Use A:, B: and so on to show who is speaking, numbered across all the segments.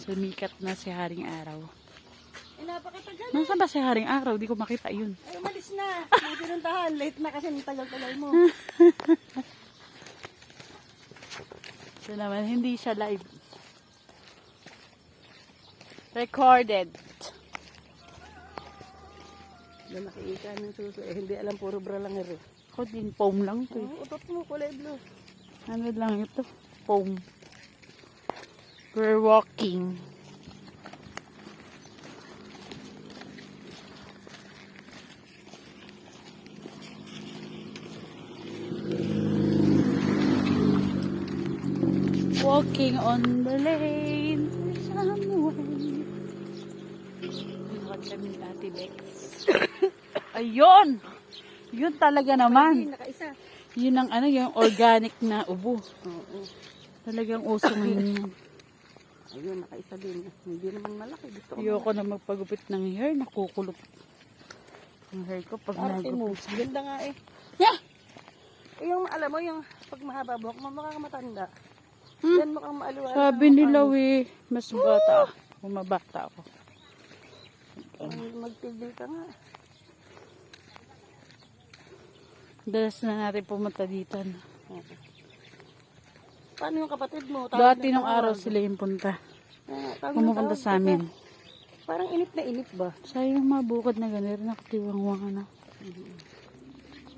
A: Sumikat na si Haring Araw.
B: Eh, napakatagal.
A: Nasaan ba si Haring Araw? Di ko makita yun.
B: Ay, umalis na. May pinuntahan. Late na kasi ng tagal-tagal mo.
A: So naman, hindi siya live. Recorded.
B: Doon nakiika ng suso. Eh, hindi alam, puro bra lang rin.
A: Ako din, foam lang to.
B: Utot mo, kulay blue.
A: Ano lang ito? Foam. We're walking. Walking on the lane. Somewhere. Nakot kami ni Ate Bex. Ayun! Yun talaga naman.
B: Nakaisa.
A: Yun ang ano, yung organic na ubo.
B: Oo.
A: Talagang uso ngayon yan.
B: Ayun, nakaisa din. Hindi naman malaki. Gusto ko
A: Ayoko na magpagupit ng hair. Nakukulot ang hair ko pag
B: arte mo.
A: nagupit.
B: Ganda nga eh.
A: Yeah!
B: Eh, yung alam mo, yung pag mahaba buhok, makakamatanda.
A: Hmm?
B: Yan mukhang maaluan.
A: Sabi nila mas bata ako. Bumabata ako.
B: Magtigil ka nga.
A: Dalas na natin pumunta dito. No?
B: Paano yung kapatid mo?
A: Dati nung araw sila yung punta. Pumupunta sa amin.
B: Parang init na init ba?
A: Sayang mga bukod na ganun. Nakatiwang-wang ano.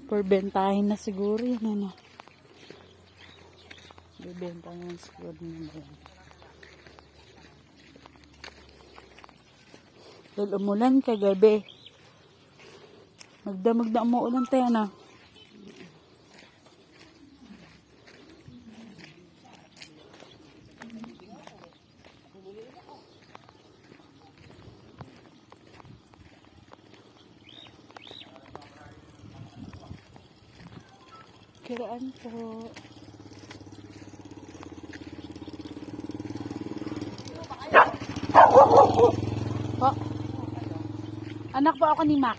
A: Perbentahin na siguro yan ano. Bibenta naman siguro na yan. Dahil umulan kagabi. Magdamag na umuulan tayo na. Kiraan po. Po. Anak po ako ni Mac.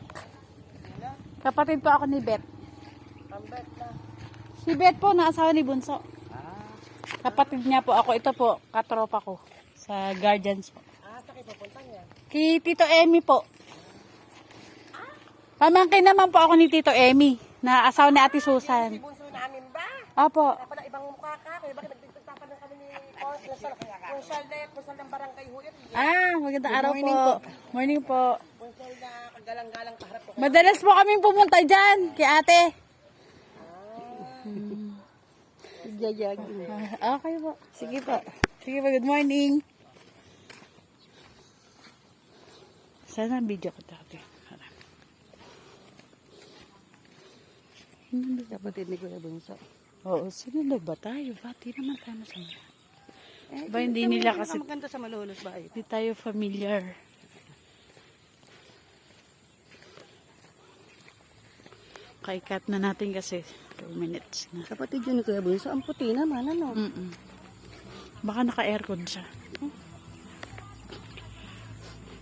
A: Kapatid po ako ni Beth. Si Beth po, naasawa ni Bunso. Kapatid niya po ako. Ito po, katropa ko. Sa Guardians po.
B: Sa kayo pupunta niya?
A: Kay Tito Emmy po. Pamangkin naman po ako ni Tito Emmy. Na asawa ni Ate Susan.
B: Bunso namin ba?
A: Opo.
B: Pala ibang mukha ka. Kaya bakit nagtagtapan ng kami ni Punsal ng barangay ho yun.
A: Magandang araw po. Morning po.
B: Punsal na kagalang-galang kaharap ko.
A: Madalas po kaming pumunta dyan, kay ate.
B: Jajag.
A: Okay po. Sige po. Sige po, good morning. Sana ang video ko dati.
B: Kapatid ni Kuya Bunso.
A: Oo, sinunod ba tayo? Bati naman tayo sa mga. Ba, hindi nila kasi,
B: Maganda sa Malolos ba?
A: hindi tayo familiar. Kaikat na natin kasi 2 minutes na.
B: Kapatid yun ni Kuya Bunso. Ang puti naman, ano?
A: Baka naka-aircon siya.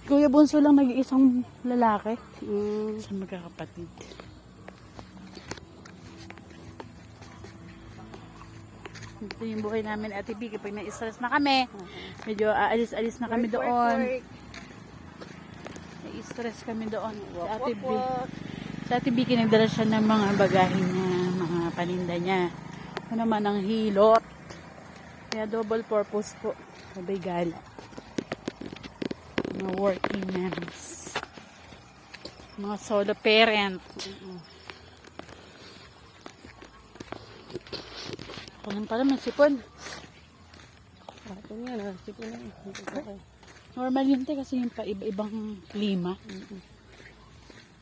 A: Kuya Bunso lang nag-iisang lalaki sa magkakapatid. Ito yung buhay namin, Ate B. Kapag na-stress na kami, medyo aalis-alis na kami doon. Na-stress kami doon. Sa Ate B. Sa Ate B, kinagdala siya ng mga bagahe niya, mga paninda niya. Ito naman ang hilot. Kaya double purpose po. Sabay gala. Mga working moms. Mga solo parent. Kunin pala may sipon.
B: Ito nga, sipon na.
A: Normal yun tayo kasi yung iba-ibang klima.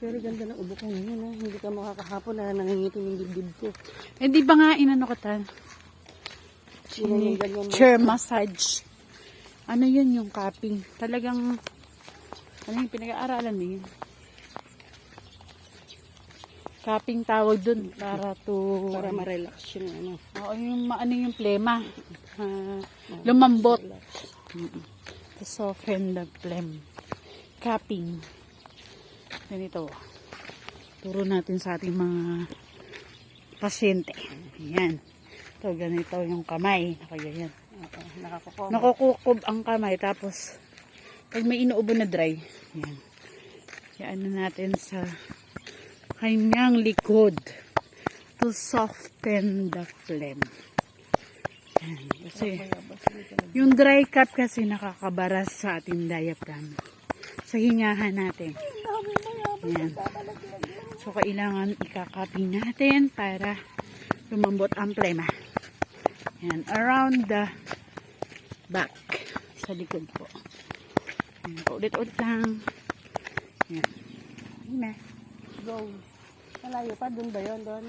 B: Pero ganda ng ubo ko ngayon, ha? Hindi ka makakahapon na nangingitim yung dibdib ko.
A: Eh di ba nga inano ko tan? Chair massage. Ano yun yung cupping? Talagang, ano yung pinag-aaralan mo yun? Cupping tawag dun para
B: ma-relax yung ano.
A: Oo, yung ano yung plema. Lumambot. To soften the phlegm. Cupping. Ganito. Turo natin sa ating mga pasyente. Ayan. Ito, ganito yung kamay. Kaya yan.
B: Nakakukom.
A: Nakukukob ang kamay. Tapos, pag may inuubo na dry, yan. Yan natin sa kanyang likod to soften the phlegm. Yan. Kasi, yung dry cup kasi nakakabaras sa ating diaphragm. Sa hingahan natin. Yan. So, kailangan ikakapi natin para lumambot ang plema. Yan. Around the back. Sa likod po. Yan. Ulit-ulit lang. Yan. Yan na.
B: Go. Malayo pa, doon ba yun? Doon.